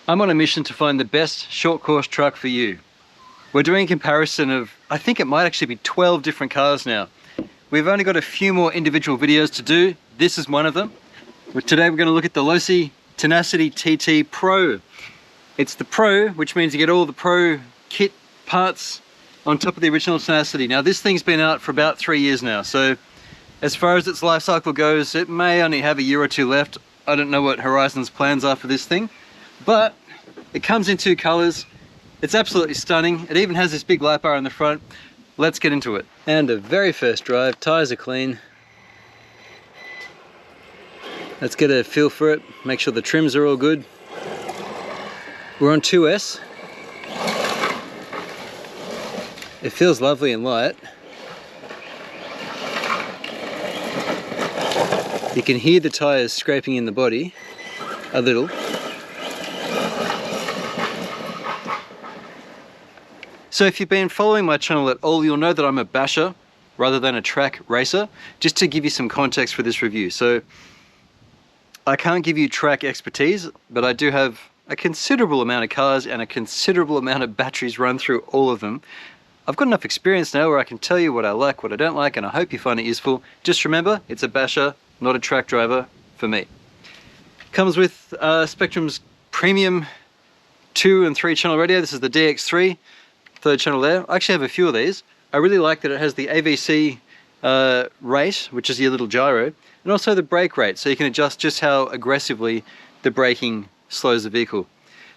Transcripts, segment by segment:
I'm on a mission to find the best short course truck for you. We're doing a comparison of, I think it might actually be 12 different cars now. We've only got a few more individual videos to do. This is one of them. But today we're going to look at the Losi Tenacity TT Pro. It's the Pro, which means you get all the Pro kit parts on top of the original Tenacity. Now this thing's been out for about 3 years now, so as far as its life cycle goes, it may only have a year or two left. I don't know what Horizon's plans are for this thing, but it comes in 2 colors. It's absolutely stunning. It even has this big light bar on the front. Let's get into it. And a very first drive, tires are clean. Let's get a feel for it, make sure the trims are all good. We're on 2S. It feels lovely and light. You can hear the tires scraping in the body a little. So if you've been following my channel at all, you'll know that I'm a basher rather than a track racer, just to give you some context for this review. So I can't give you track expertise, but I do have a considerable amount of cars and a considerable amount of batteries run through all of them. I've got enough experience now where I can tell you what I like, what I don't like, and I hope you find it useful. Just remember, it's a basher, not a track driver for me. Comes with Spectrum's premium 2 and 3 channel radio. This is the DX3. 3rd channel there. I actually have a few of these. I really like that it has the AVC rate, which is your little gyro, and also the brake rate, so you can adjust just how aggressively the braking slows the vehicle.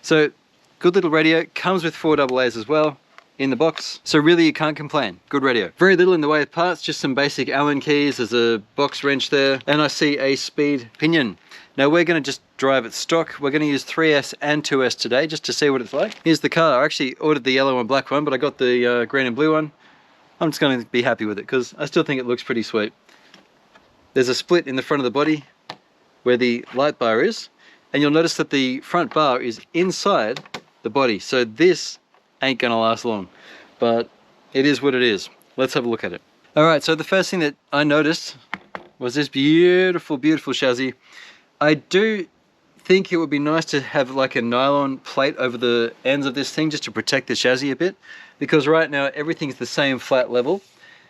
So good little radio. Comes with 4 AA's as well in the box, so really you can't complain. Good radio. Very little in the way of parts, just some basic Allen keys. There's a box wrench there, and I see a speed pinion. Now we're going to just drive it stock. We're going to use 3S and 2S today just to see what it's like. Here's the car. I actually ordered the yellow and black one, but I got the green and blue one. I'm just going to be happy with it because I still think it looks pretty sweet. There's a split in the front of the body where the light bar is, and you'll notice that the front bar is inside the body. So this ain't going to last long, but it is what it is. Let's have a look at it. All right, so the first thing that I noticed was this beautiful, beautiful chassis. I do think it would be nice to have like a nylon plate over the ends of this thing just to protect the chassis a bit, because right now everything's the same flat level.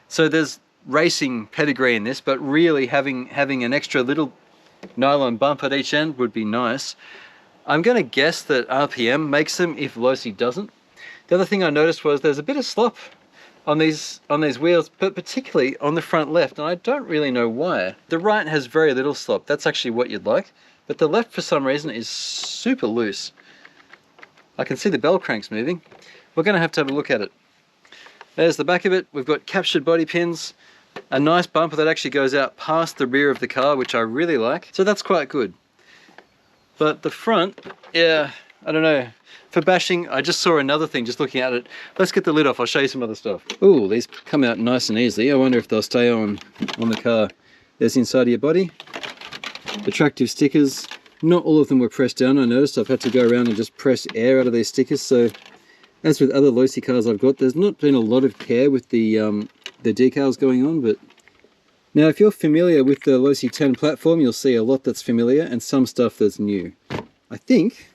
So there's racing pedigree in this, but really having an extra little nylon bump at each end would be nice. I'm going to guess that RPM makes them if Losi doesn't. The other thing I noticed was there's a bit of slop on these wheels, but particularly on the front left, and I don't really know why. The right has very little slop. That's actually what you'd like, but the left for some reason is super loose. I can see the bell cranks moving. We're going to have a look at it. There's the back of it. We've got captured body pins, a nice bumper that actually goes out past the rear of the car, which I really like, so that's quite good. But the front, yeah, I don't know. For bashing, I just saw another thing just looking at it. Let's get the lid off, I'll show you some other stuff. Ooh, these come out nice and easily. I wonder if they'll stay on the car. There's the inside of your body. Attractive stickers. Not all of them were pressed down, I noticed. I've had to go around and just press air out of these stickers. So, as with other Losi cars I've got, there's not been a lot of care with the decals going on, but now if you're familiar with the Losi 10 platform, you'll see a lot that's familiar and some stuff that's new. I think,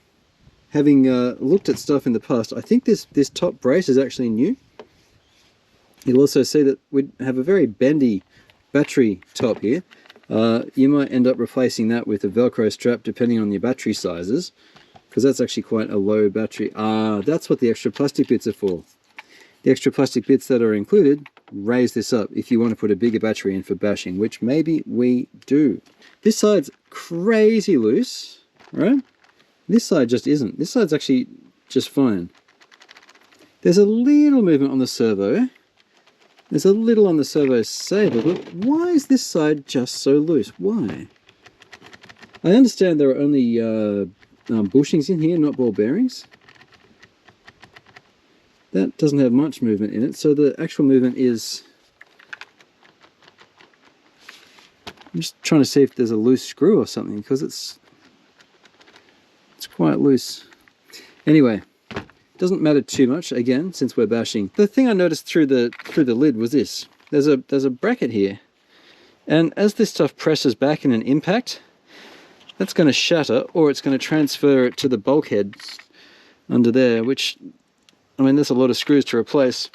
having looked at stuff in the past, I think this top brace is actually new. You'll also see that we have a very bendy battery top here. You might end up replacing that with a Velcro strap depending on your battery sizes, because that's actually quite a low battery. That's what the extra plastic bits are for. The extra plastic bits that are included raise this up if you want to put a bigger battery in for bashing, which maybe we do. This side's crazy loose, right? This side just isn't. This side's actually just fine. There's a little movement on the servo. There's a little on the servo saver, but why is this side just so loose? Why? I understand there are only bushings in here, not ball bearings. That doesn't have much movement in it, so the actual movement is... I'm just trying to see if there's a loose screw or something, because it's quite loose. Anyway, doesn't matter too much, again, since we're bashing. The thing I noticed through the lid was this. There's a bracket here, and as this stuff presses back in an impact, that's going to shatter, or it's going to transfer it to the bulkhead under there, which, I mean, there's a lot of screws to replace.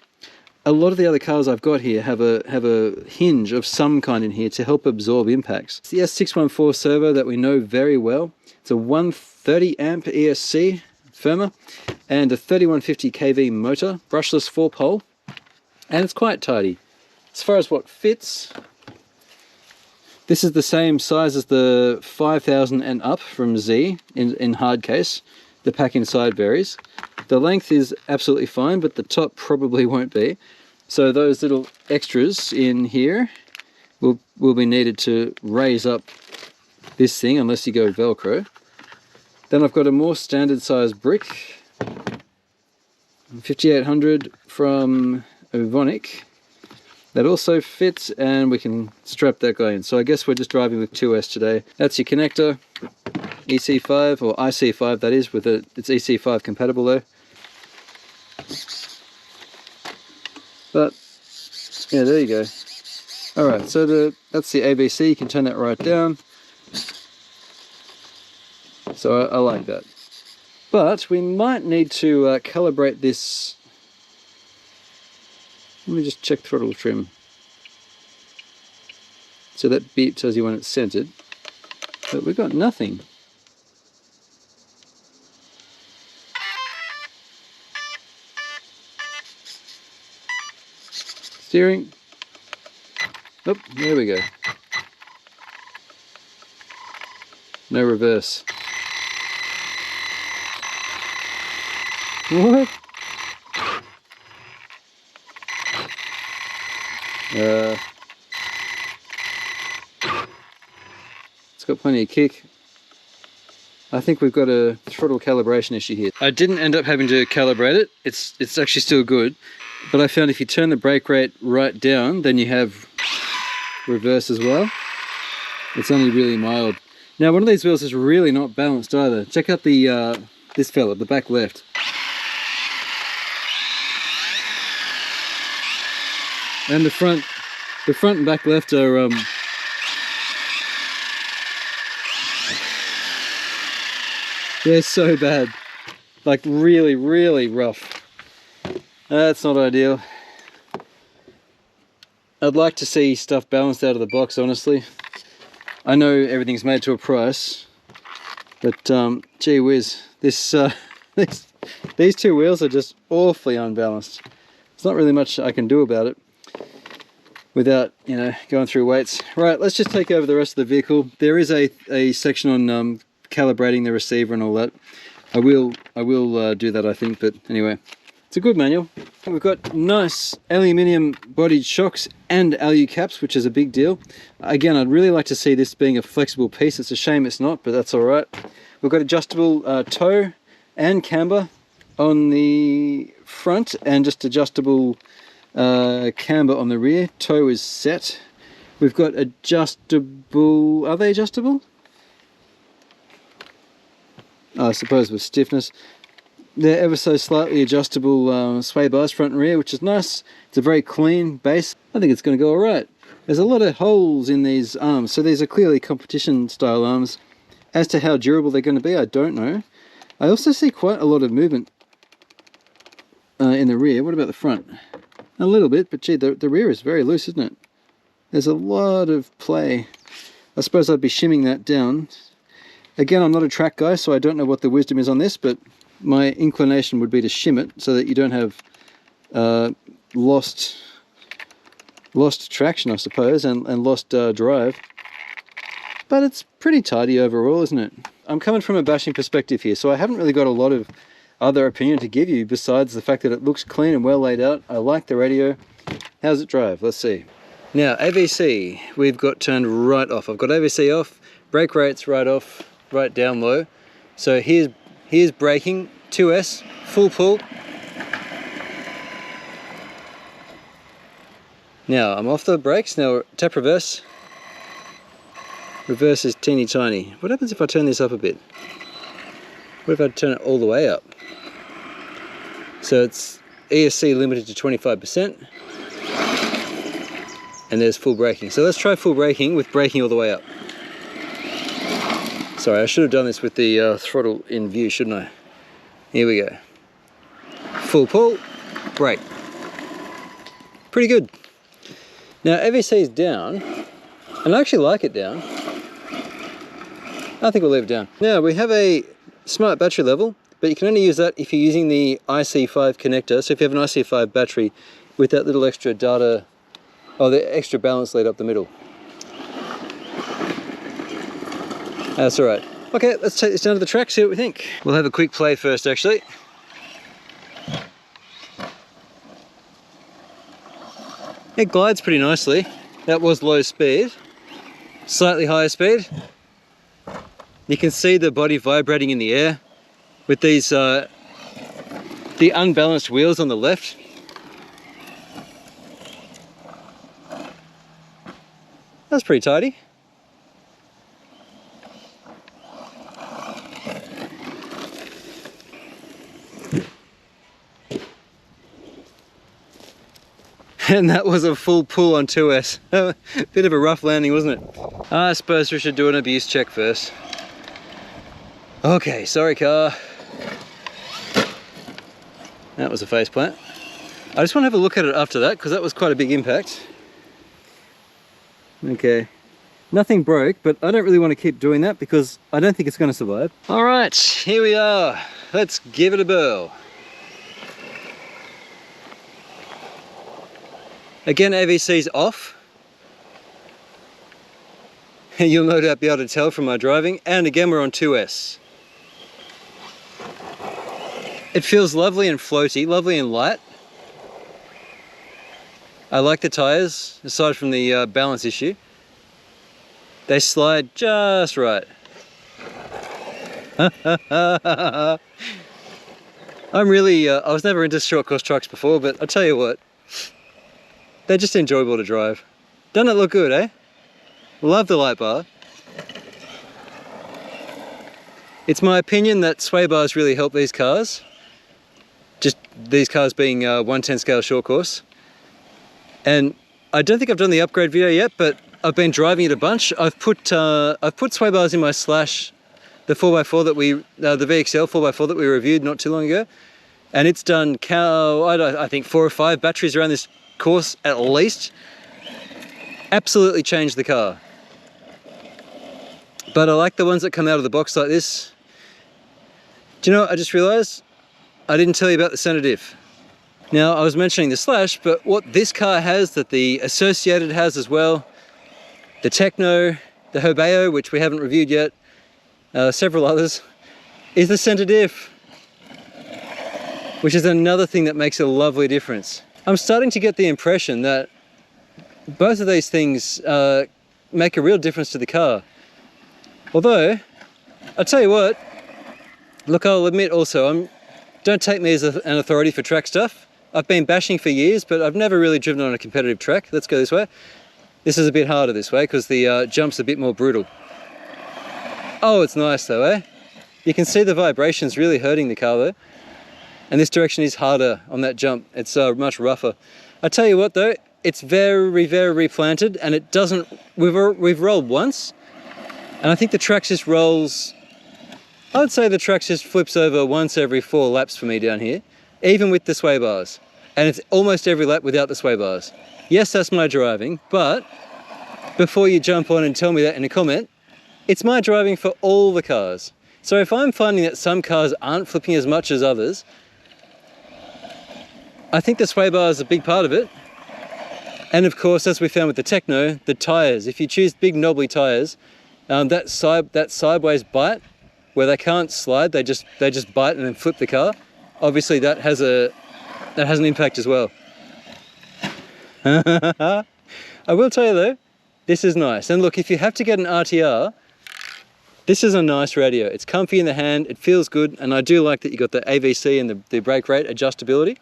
A lot of the other cars I've got here have a hinge of some kind in here to help absorb impacts. It's the S614 servo that we know very well. It's a 130 amp ESC firmer and a 3150 kV motor, brushless 4-pole, and it's quite tidy. As far as what fits, this is the same size as the 5000 and up from Z in hard case. The pack inside varies. The length is absolutely fine, but the top probably won't be. So those little extras in here will be needed to raise up this thing, unless you go Velcro. Then I've got a more standard size brick, 5800 from Ovonic. That also fits, and we can strap that guy in. So I guess we're just driving with 2S today. That's your connector, EC5, or IC5 that is, with it's EC5 compatible though. But yeah, there you go. Alright, so that's the ABC, you can turn that right down. So I like that. But we might need to calibrate this. Let me just check throttle trim. So that beep tells you when it's centered. But we've got nothing. Steering. Oh, there we go. No reverse. What? It's got plenty of kick. I think we've got a throttle calibration issue here. I didn't end up having to calibrate it. It's actually still good. But I found if you turn the brake rate right down, then you have reverse as well. It's only really mild. Now, one of these wheels is really not balanced either. Check out the this fella, the back left. And the front and back left are they're so bad. Like really, really rough. That's not ideal. I'd like to see stuff balanced out of the box, honestly. I know everything's made to a price, but gee whiz, this these two wheels are just awfully unbalanced. There's not really much I can do about it without, you know, going through weights. Right, let's just take over the rest of the vehicle. There is a section on calibrating the receiver and all that. I will do that, I think, but anyway. It's a good manual. We've got nice aluminium bodied shocks and alu caps, which is a big deal. Again, I'd really like to see this being a flexible piece. It's a shame it's not, but that's all right. We've got adjustable toe and camber on the front, and just adjustable camber on the rear. Toe is set. We've got adjustable, are they adjustable? I suppose with stiffness. They're ever so slightly adjustable sway bars front and rear, which is nice. It's a very clean base. I think it's going to go alright. There's a lot of holes in these arms, so these are clearly competition style arms. As to how durable they're going to be, I don't know. I also see quite a lot of movement in the rear. What about the front? A little bit, but gee, the rear is very loose, isn't it? There's a lot of play. I suppose I'd be shimming that down. Again, I'm not a track guy, so I don't know what the wisdom is on this, but my inclination would be to shim it so that you don't have lost traction, I suppose, and lost drive. But it's pretty tidy overall, isn't it? I'm coming from a bashing perspective here, so I haven't really got a lot of other opinion to give you besides the fact that it looks clean and well laid out. I like the radio. How's it drive? Let's see. Now, AVC, we've got turned right off. I've got AVC off, brake rates right off, right down low. So here's braking, 2S, full pull. Now I'm off the brakes. Now tap reverse. Reverse is teeny tiny. What happens if I turn this up a bit? What if I turn it all the way up? So it's ESC limited to 25%. And there's full braking. So let's try full braking with braking all the way up. Sorry, I should have done this with the throttle in view, shouldn't I? Here we go. Full pull, brake. Pretty good. Now AVC is down, and I actually like it down. I think we'll leave it down. Now we have a smart battery level, but you can only use that if you're using the IC5 connector. So if you have an IC5 battery with that little extra data, or the extra balance lead up the middle. That's all right. Okay, let's take this down to the track, see what we think. We'll have a quick play first, actually. It glides pretty nicely. That was low speed. Slightly higher speed. You can see the body vibrating in the air with these, the unbalanced wheels on the left. That's pretty tidy. And that was a full pull on 2S. Bit of a rough landing, wasn't it? I suppose we should do an abuse check first. Okay, sorry car. That was a faceplant. I just want to have a look at it after that, because that was quite a big impact. Okay, nothing broke, but I don't really want to keep doing that because I don't think it's going to survive. All right, here we are. Let's give it a whirl. Again, AVC's off. You'll no doubt be able to tell from my driving. And again, we're on 2S. It feels lovely and floaty, lovely and light. I like the tires, aside from the balance issue. They slide just right. I'm really, I was never into short course trucks before, but I'll tell you what, they're just enjoyable to drive. Doesn't it look good, eh? Love the light bar. It's my opinion that sway bars really help these cars. Just these cars being 1/10 scale short course. And I don't think I've done the upgrade video yet, but I've been driving it a bunch. I've put sway bars in my Slash, the 4x4 that we, the VXL 4x4 that we reviewed not too long ago. And it's done, I think 4 or 5 batteries around this course at least. Absolutely changed the car. But I like the ones that come out of the box like this. Do you know what I just realized? I didn't tell you about the center diff. Now, I was mentioning the Slash, but what this car has that the Associated has as well, the Techno, the Hobeo, which we haven't reviewed yet, several others, is the center diff, which is another thing that makes a lovely difference. I'm starting to get the impression that both of these things make a real difference to the car. Although, I'll tell you what, look, I'll admit also, don't take me as an authority for track stuff. I've been bashing for years, but I've never really driven on a competitive track. Let's go this way. This is a bit harder this way because the jump's a bit more brutal. Oh, it's nice though, eh? You can see the vibrations really hurting the car though. And this direction is harder on that jump. It's much rougher. I tell you what though, it's very, very replanted, and it doesn't, we've rolled once, and I think the track just rolls, I would say the track just flips over once every 4 laps for me down here, even with the sway bars. And it's almost every lap without the sway bars. Yes, that's my driving, but before you jump on and tell me that in a comment, it's my driving for all the cars. So if I'm finding that some cars aren't flipping as much as others, I think the sway bar is a big part of it. And of course, as we found with the Techno, the tires. If you choose big knobbly tires, that sideways bite where they can't slide, they just bite and then flip the car. Obviously, that has an impact as well. I will tell you though, this is nice. And look, if you have to get an RTR, this is a nice radio. It's comfy in the hand, it feels good, and I do like that you got the AVC and the brake rate adjustability.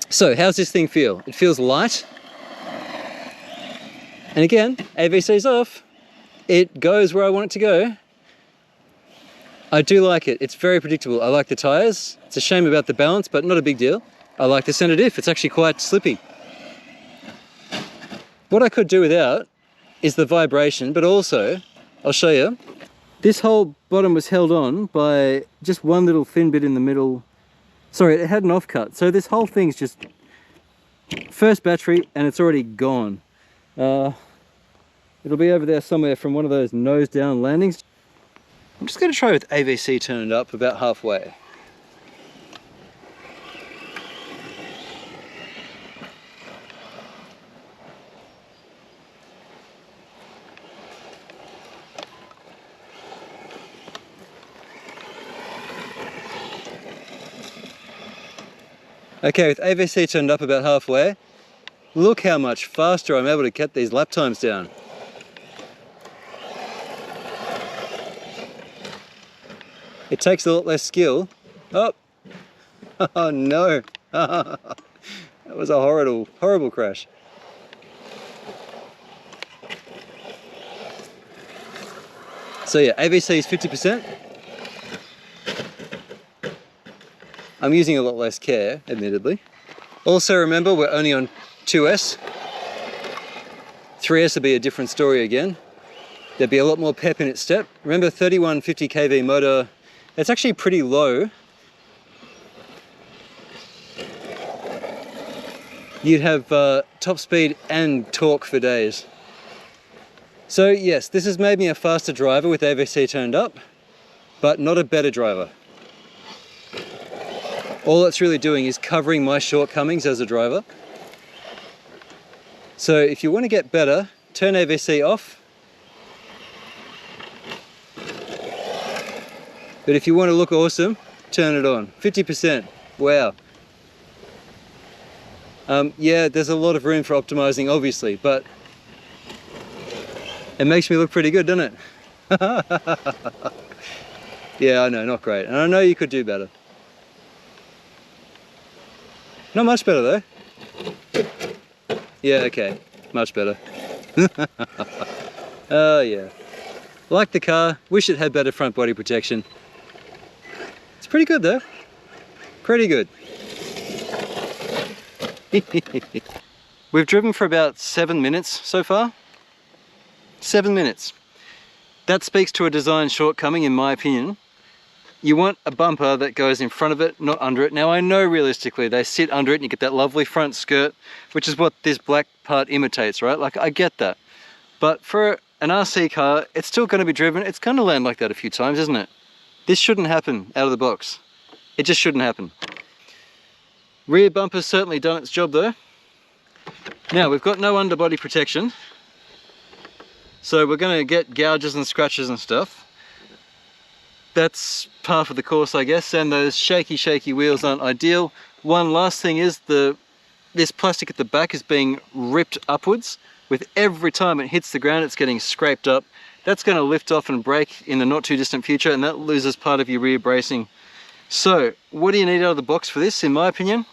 So, how's this thing feel? It feels light. And again, AVC's off. It goes where I want it to go. I do like it. It's very predictable. I like the tires. It's a shame about the balance, but not a big deal. I like the center diff. It's actually quite slippy. What I could do without is the vibration, but also I'll show you. This whole bottom was held on by just one little thin bit in the middle. Sorry, it had an offcut. So this whole thing's just first battery and it's already gone. It'll be over there somewhere from one of those nose down landings. I'm just going to try with AVC turned up about halfway. Okay, with AVC turned up about halfway, look how much faster I'm able to get these lap times down. It takes a lot less skill. Oh, oh no. That was a horrible, horrible crash. So yeah, AVC is 50%. I'm using a lot less care, admittedly. Also remember, we're only on 2S. 3S would be a different story again. There'd be a lot more pep in its step. Remember, 3150 kV motor, it's actually pretty low. You'd have top speed and torque for days. So yes, this has made me a faster driver with AVC turned up, but not a better driver. All it's really doing is covering my shortcomings as a driver. So if you want to get better, turn AVC off. But if you want to look awesome, turn it on. 50%, wow. Yeah, there's a lot of room for optimizing, obviously, but it makes me look pretty good, doesn't it? Yeah, I know, not great. And I know you could do better. Not much better though. Yeah, okay, much better. Oh yeah. Like the car, wish it had better front body protection. It's pretty good though. Pretty good. We've driven for about 7 minutes so far. 7 minutes. That speaks to a design shortcoming in my opinion. You want a bumper that goes in front of it, not under it. Now I know realistically they sit under it and you get that lovely front skirt, which is what this black part imitates, right? Like I get that. But for an RC car, it's still going to be driven. It's going to land like that a few times, isn't it? This shouldn't happen out of the box. It just shouldn't happen. Rear bumper's certainly done its job though. Now we've got no underbody protection. So we're going to get gouges and scratches and stuff. That's par for the course, I guess, and those shaky wheels aren't ideal. One last thing is this plastic at the back is being ripped upwards. With every time it hits the ground, it's getting scraped up. That's going to lift off and break in the not too distant future, and that loses part of your rear bracing. So, what do you need out of the box for this, in my opinion?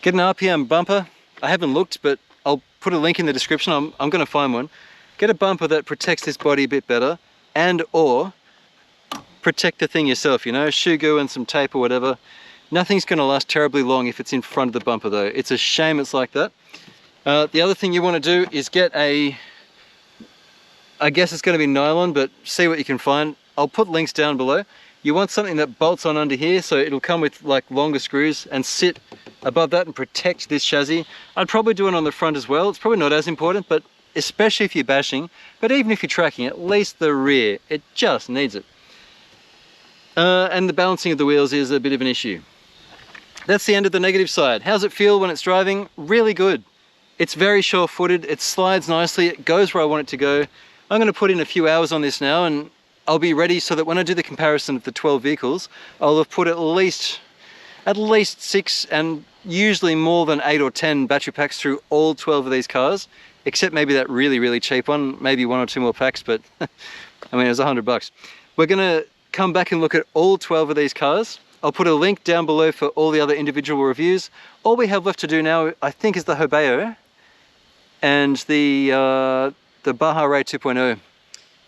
Get an RPM bumper. I haven't looked, but I'll put a link in the description. I'm going to find one. Get a bumper that protects this body a bit better, and or protect the thing yourself, you know, shoe glue and some tape or whatever. Nothing's going to last terribly long if it's in front of the bumper though. It's a shame it's like that. The other thing you want to do is get a, I guess it's going to be nylon, but see what you can find. I'll put links down below. You want something that bolts on under here, so it'll come with like longer screws and sit above that and protect this chassis. I'd probably do it on the front as well. It's probably not as important, but especially if you're bashing, but even if you're tracking, at least the rear, it just needs it. And the balancing of the wheels is a bit of an issue. That's the end of the negative side. How's it feel when it's driving? Really good. It's very sure-footed, it slides nicely, it goes where I want it to go. I'm going to put in a few hours on this now and I'll be ready so that when I do the comparison of the 12 vehicles, I'll have put at least 6 and usually more than 8 or 10 battery packs through all 12 of these cars, except maybe that really cheap one, maybe 1 or 2 more packs, but I mean, it was $100. We're going to come back and look at all 12 of these cars. I'll put a link down below for all the other individual reviews. All we have left to do now, I think, is the Hobeo and the Baja Ray 2.0.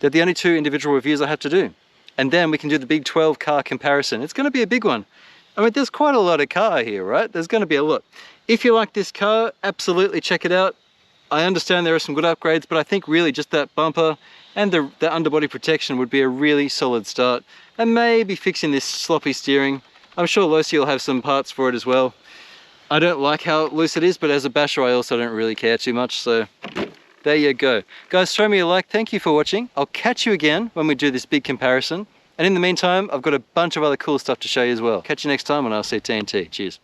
They're the only 2 individual reviews I have to do. And then we can do the big 12 car comparison. It's going to be a big one. I mean, there's quite a lot of car here, right? There's going to be a lot. If you like this car, absolutely check it out. I understand there are some good upgrades, but I think really just that bumper and the underbody protection would be a really solid start. And maybe fixing this sloppy steering. I'm sure Losi will have some parts for it as well. I don't like how loose it is, but as a basher I also don't really care too much, so there you go. Guys, throw me a like, thank you for watching. I'll catch you again when we do this big comparison. And in the meantime, I've got a bunch of other cool stuff to show you as well. Catch you next time on RC-TNT. Cheers.